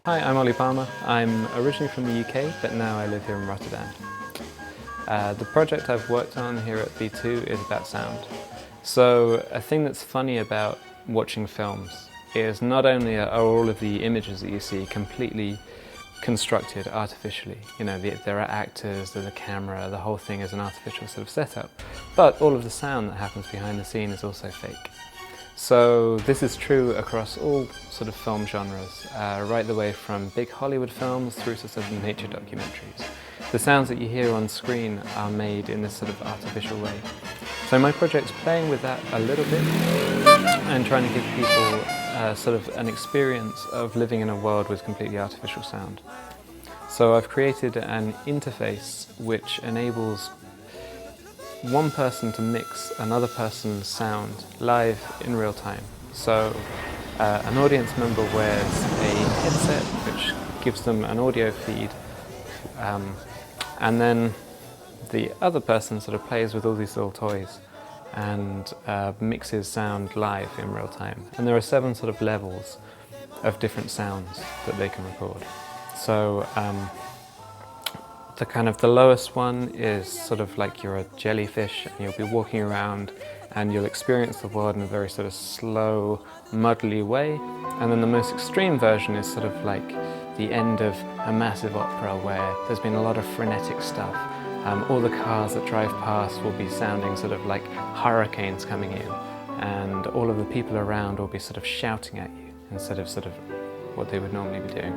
Hi, I'm Ollie. I'm originally from the UK, but now I live here in Rotterdam. The project I've worked on here at B2 is about sound. So a thing that's funny about watching films is not only are all of the images that you see completely constructed artificially, there are actors, there's a camera, the whole thing is an artificial sort of setup, but all of the sound that happens behind the scene is also fake. So this is true across all sort of film genres, right the way from big Hollywood films through to sort of nature documentaries. The sounds that you hear on screen are made in this sort of artificial way. So my project's playing with that a little bit and trying to give people sort of an experience of living in a world with completely artificial sound. So I've created an interface which enables one person to mix another person's sound live in real time. So an audience member wears a headset which gives them an audio feed, and then the other person sort of plays with all these little toys and mixes sound live in real time. And there are 7 sort of levels of different sounds that they can record. So the lowest one is sort of like you're a jellyfish and you'll be walking around and you'll experience the world in a very sort of slow, muddly way. And then the most extreme version is sort of like the end of a massive opera where there's been a lot of frenetic stuff. All the cars that drive past will be sounding sort of like hurricanes coming in, and all of the people around will be sort of shouting at you instead of sort of what they would normally be doing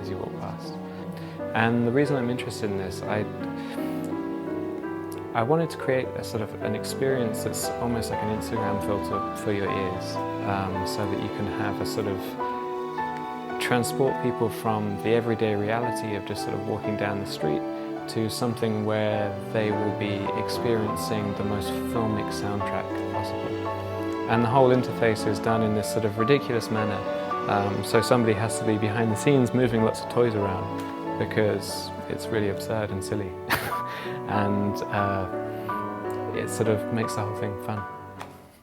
as you walk past. And the reason I'm interested in this, I wanted to create a sort of an experience that's almost like an Instagram filter for your ears, so that you can have a sort of transport people from the everyday reality of just sort of walking down the street to something where they will be experiencing the most filmic soundtrack possible. And the whole interface is done in this sort of ridiculous manner, so somebody has to be behind the scenes moving lots of toys around, because it's really absurd and silly. And it sort of makes the whole thing fun.